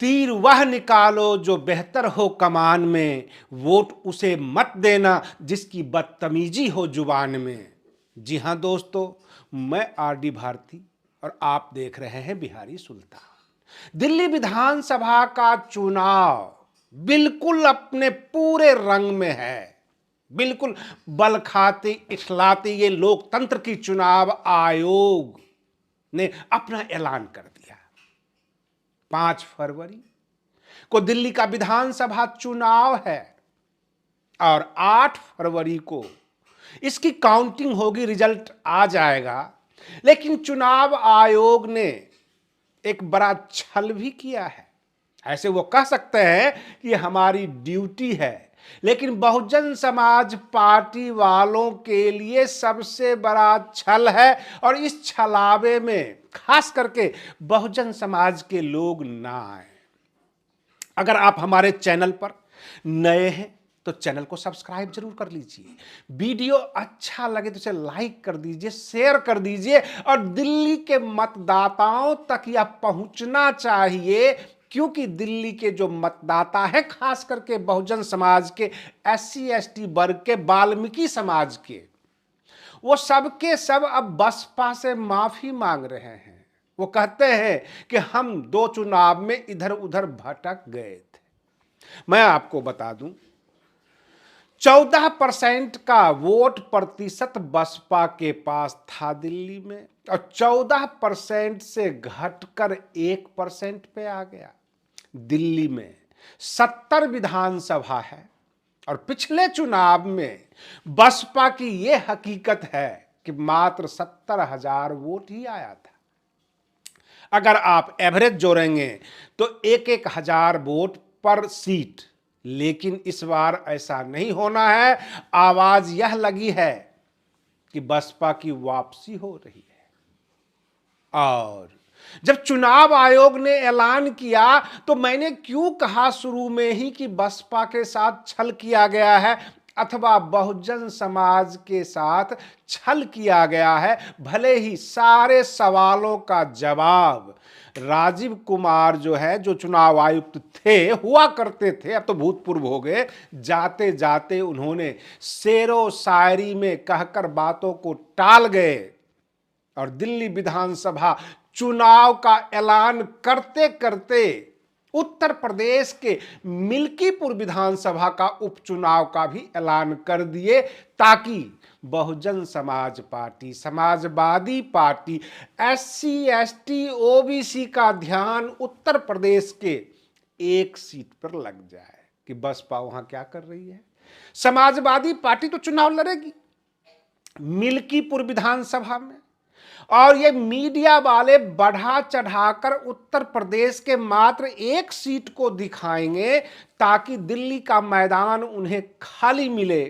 तीर वह निकालो जो बेहतर हो कमान में, वोट उसे मत देना जिसकी बदतमीजी हो जुबान में। जी हां दोस्तों, मैं आरडी भारती और आप देख रहे हैं बिहारी सुल्तान। दिल्ली विधानसभा का चुनाव बिल्कुल अपने पूरे रंग में है। बिल्कुल बल खाती इखलाती ये लोकतंत्र की चुनाव आयोग ने अपना ऐलान कर दिया। 5 फरवरी को दिल्ली का विधानसभा चुनाव है और 8 फरवरी को इसकी काउंटिंग होगी, रिजल्ट आ जाएगा। लेकिन चुनाव आयोग ने एक बड़ा छल भी किया है। ऐसे वो कह सकते हैं कि हमारी ड्यूटी है, लेकिन बहुजन समाज पार्टी वालों के लिए सबसे बड़ा छल है और इस छलावे में खास करके बहुजन समाज के लोग ना आए। अगर आप हमारे चैनल पर नए हैं तो चैनल को सब्सक्राइब जरूर कर लीजिए। वीडियो अच्छा लगे तो इसे लाइक कर दीजिए, शेयर कर दीजिए और दिल्ली के मतदाताओं तक यह पहुंचना चाहिए, क्योंकि दिल्ली के जो मतदाता हैं, खास करके बहुजन समाज के, SC ST वर्ग के, वाल्मीकि समाज के, वो सबके सब अब बसपा से माफी मांग रहे हैं। वो कहते हैं कि हम 2 चुनाव में इधर उधर भटक गए थे। मैं आपको बता दूं, 14% का वोट प्रतिशत बसपा के पास था दिल्ली में और 14% से घटकर 1% पे आ गया। दिल्ली में 70 विधानसभा है और पिछले चुनाव में बसपा की यह हकीकत है कि मात्र 70,000 वोट ही आया था। अगर आप एवरेज जोड़ेंगे तो 1,000 वोट पर सीट, लेकिन इस बार ऐसा नहीं होना है। आवाज यह लगी है कि बसपा की वापसी हो रही है। और जब चुनाव आयोग ने ऐलान किया तो मैंने क्यों कहा शुरू में ही कि बसपा के साथ छल किया गया है अथवा बहुजन समाज के साथ छल किया गया है। भले ही सारे सवालों का जवाब राजीव कुमार जो है, जो चुनाव आयुक्त थे, हुआ करते थे, अब तो भूतपूर्व हो गए, जाते जाते उन्होंने शेरो शायरी में कहकर बातों को टाल गए और दिल्ली विधानसभा चुनाव का ऐलान करते करते उत्तर प्रदेश के मिल्कीपुर विधानसभा का उपचुनाव का भी ऐलान कर दिए, ताकि Bahujan Samaj party, Samajwadi party, SC ST OBC का ध्यान उत्तर प्रदेश के एक सीट पर लग जाए कि बसपा वहां क्या कर रही है। समाजवादी पार्टी तो चुनाव लड़ेगी मिल्कीपुर विधानसभा में, और ये मीडिया वाले बढ़ा चढ़ाकर उत्तर प्रदेश के मात्र एक सीट को दिखाएंगे ताकि दिल्ली का मैदान उन्हें खाली मिले।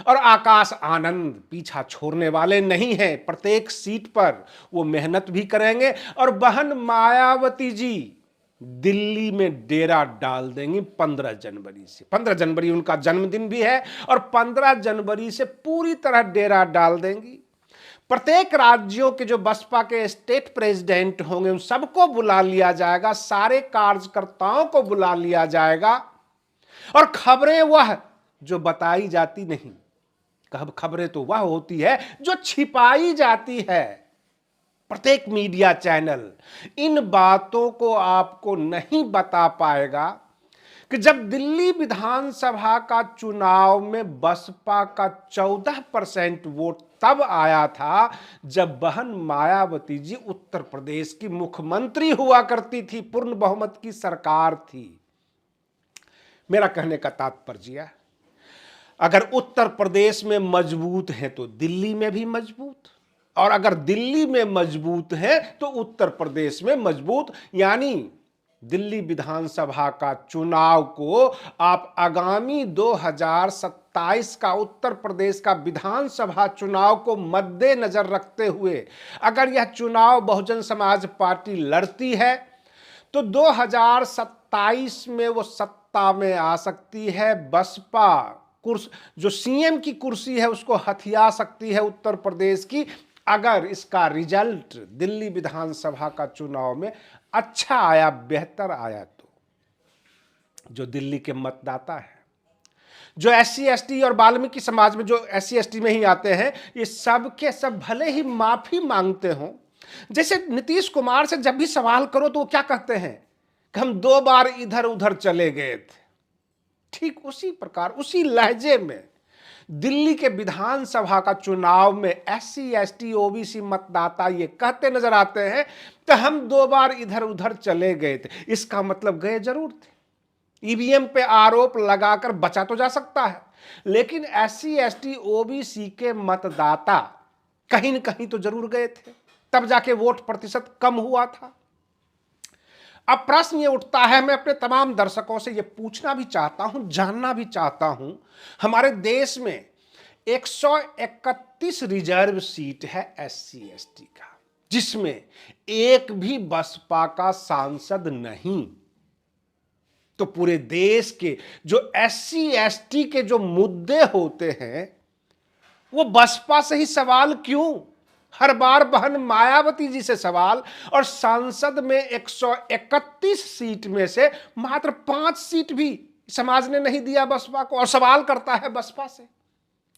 और आकाश आनंद पीछा छोड़ने वाले नहीं हैं, प्रत्येक सीट पर वो मेहनत भी करेंगे और बहन मायावती जी दिल्ली में डेरा डाल देंगी 15 जनवरी से। 15 जनवरी उनका जन्मदिन भी है और 15 जनवरी से पूरी तरह डेरा डाल देंगी। प्रत्येक राज्यों के जो बसपा के स्टेट प्रेसिडेंट होंगे उन सबको बुला लिया जाएगा, सारे कार्यकर्ताओं को बुला लिया जाएगा और खबरें वह जो बताई जाती नहीं, खबरें तो वह होती है जो छिपाई जाती है। प्रत्येक मीडिया चैनल इन बातों को आपको नहीं बता पाएगा कि जब दिल्ली विधानसभा का चुनाव में बसपा का 14% वोट तब आया था जब बहन मायावती जी उत्तर प्रदेश की मुख्यमंत्री हुआ करती थी, पूर्ण बहुमत की सरकार थी। मेरा कहने का तात्पर्य, अगर उत्तर प्रदेश में मजबूत है तो दिल्ली में भी मजबूत, और अगर दिल्ली में मजबूत है तो उत्तर प्रदेश में मजबूत। यानी दिल्ली विधानसभा का चुनाव को आप आगामी 2027 का उत्तर प्रदेश का विधानसभा चुनाव को मद्देनजर रखते हुए अगर यह चुनाव बहुजन समाज पार्टी लड़ती है तो 2027 में वो सत्ता में आ सकती है। बसपा जो CM की कुर्सी है उसको हथिया सकती है उत्तर प्रदेश की, अगर इसका रिजल्ट दिल्ली विधानसभा का चुनाव में अच्छा आया, बेहतर आया तो। जो दिल्ली के मतदाता हैं, जो SC ST और वाल्मीकि समाज में जो SC ST में ही आते हैं, ये सब के सब भले ही माफी मांगते हों। जैसे नीतीश कुमार से जब भी सवाल करो तो वो क्या कहते हैं कि हम 2 बार इधर उधर चले गए थे। ठीक उसी प्रकार, उसी लहजे में दिल्ली के विधानसभा का चुनाव में SC ST OBC मतदाता ये कहते नजर आते हैं कि हम 2 बार इधर उधर चले गए थे। इसका मतलब गए जरूर थे। EVM पे आरोप लगाकर बचा तो जा सकता है, लेकिन SC ST OBC के मतदाता कहीं न कहीं तो जरूर गए थे, तब जाके वोट प्रतिशत कम हुआ था। अब प्रश्न ये उठता है, मैं अपने तमाम दर्शकों से ये पूछना भी चाहता हूं, जानना भी चाहता हूं, हमारे देश में 131 रिजर्व सीट है SC ST का, जिसमें एक भी बसपा का सांसद नहीं। तो पूरे देश के जो SC ST के जो मुद्दे होते हैं, वो बसपा से ही सवाल क्यों? हर बार बहन मायावती जी से सवाल, और सांसद में 131 सीट में से मात्र 5 सीट भी समाज ने नहीं दिया बसपा को, और सवाल करता है बसपा से।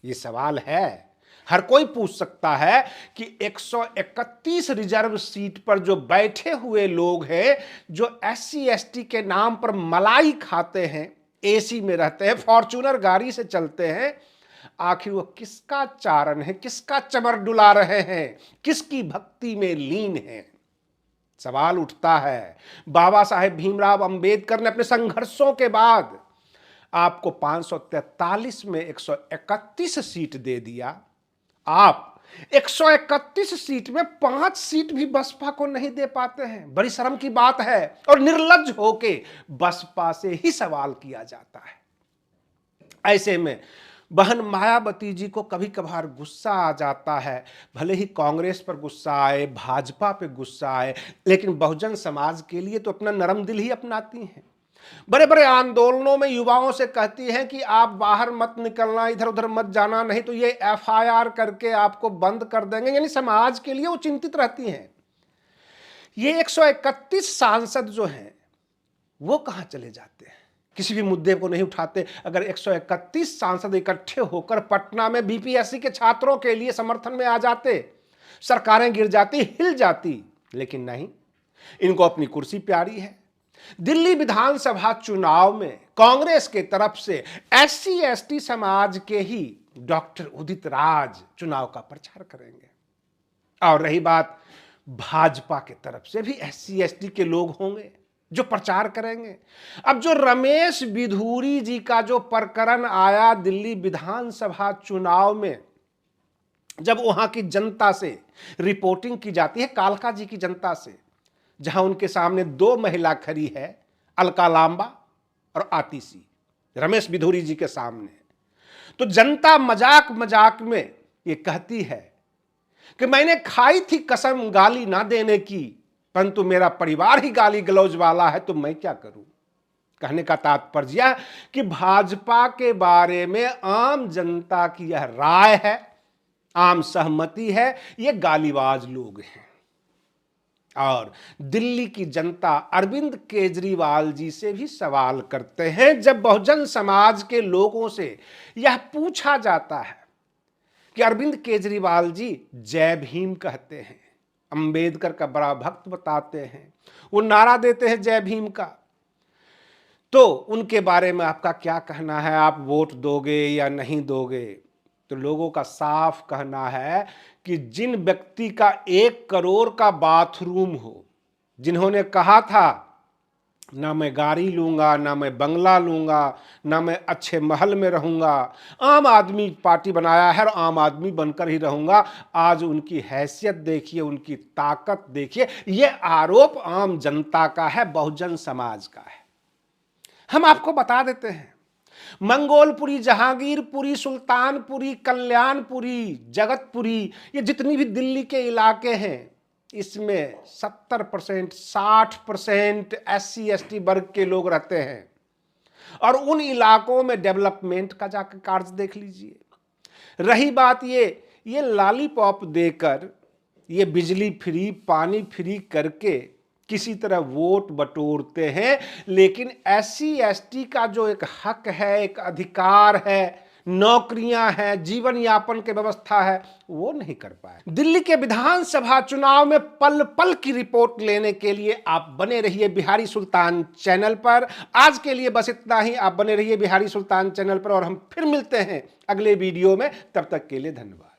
ये सवाल है, हर कोई पूछ सकता है कि 131 रिजर्व सीट पर जो बैठे हुए लोग हैं, जो SC ST के नाम पर मलाई खाते हैं, AC में रहते हैं, फॉर्च्यूनर गाड़ी से चलते हैं, आखिर वो किसका चारण है, किसका चमर डुला रहे हैं, किसकी भक्ति में लीन है? सवाल उठता है। बाबा साहेब भीमराव अंबेडकर ने अपने संघर्षों के बाद आपको 543 में 131 सीट दे दिया। आप 131 सीट में 5 सीट भी बसपा को नहीं दे पाते हैं। बड़ी शर्म की बात है, और निर्लज्ज होके बसपा से ही सवाल किया जाता है। ऐसे में बहन मायावती जी को कभी कभार गुस्सा आ जाता है, भले ही कांग्रेस पर गुस्सा आए, भाजपा पे गुस्सा आए, लेकिन बहुजन समाज के लिए तो अपना नरम दिल ही अपनाती हैं। बड़े बड़े आंदोलनों में युवाओं से कहती हैं कि आप बाहर मत निकलना, इधर उधर मत जाना, नहीं तो ये FIR करके आपको बंद कर देंगे। यानी समाज के लिए वो चिंतित रहती हैं। ये 131 सांसद जो हैं वो कहां चले जाते हैं? किसी भी मुद्दे को नहीं उठाते। अगर 131 सांसद इकट्ठे होकर पटना में BPSC के छात्रों के लिए समर्थन में आ जाते, सरकारें गिर जाती, हिल जाती, लेकिन नहीं, इनको अपनी कुर्सी प्यारी है। दिल्ली विधानसभा चुनाव में कांग्रेस के तरफ से SC ST समाज के ही डॉक्टर उदित राज चुनाव का प्रचार करेंगे, और रही बात भाजपा के तरफ से भी SC ST के लोग होंगे जो प्रचार करेंगे। अब जो रमेश बिधूरी जी का जो प्रकरण आया दिल्ली विधानसभा चुनाव में, जब वहां की जनता से रिपोर्टिंग की जाती है, कालका जी की जनता से, जहां उनके सामने 2 महिला खड़ी है, अलका लांबा और आतिशी, रमेश बिधूरी जी के सामने, तो जनता मजाक मजाक में ये कहती है कि मैंने खाई थी कसम गाली ना देने की, परंतु मेरा परिवार ही गाली गलौज वाला है, तो मैं क्या करूं? कहने का तात्पर्य कि भाजपा के बारे में आम जनता की यह राय है, आम सहमति है, ये गालीबाज लोग हैं। और दिल्ली की जनता अरविंद केजरीवाल जी से भी सवाल करते हैं। जब बहुजन समाज के लोगों से यह पूछा जाता है कि अरविंद केजरीवाल जी जय भीम कहते हैं, अंबेडकर का बड़ा भक्त बताते हैं, वो नारा देते हैं जय भीम का, तो उनके बारे में आपका क्या कहना है? आप वोट दोगे या नहीं दोगे? तो लोगों का साफ कहना है कि जिन व्यक्ति का 1 करोड़ का बाथरूम हो, जिन्होंने कहा था ना मैं गाड़ी लूंगा, ना मैं बंगला लूंगा, ना मैं अच्छे महल में रहूंगा, आम आदमी पार्टी बनाया है और आम आदमी बनकर ही रहूंगा, आज उनकी हैसियत देखिए, उनकी ताकत देखिए। ये आरोप आम जनता का है, बहुजन समाज का है। हम आपको बता देते हैं, मंगोलपुरी, जहांगीरपुरी, सुल्तानपुरी, कल्याणपुरी, जगतपुरी, ये जितनी भी दिल्ली के इलाके हैं, इसमें 70%, 60% SC ST वर्ग के लोग रहते हैं, और उन इलाकों में डेवलपमेंट का जाकर कार्य देख लीजिए। रही बात ये लॉलीपॉप देकर, ये बिजली फ्री, पानी फ्री करके किसी तरह वोट बटोरते हैं, लेकिन SC ST का जो एक हक है, एक अधिकार है, नौकरियां हैं, जीवन यापन की व्यवस्था है, वो नहीं कर पाए। दिल्ली के विधानसभा चुनाव में पल पल की रिपोर्ट लेने के लिए आप बने रहिए बिहारी सुल्तान चैनल पर। आज के लिए बस इतना ही। आप बने रहिए बिहारी सुल्तान चैनल पर और हम फिर मिलते हैं अगले वीडियो में। तब तक के लिए धन्यवाद।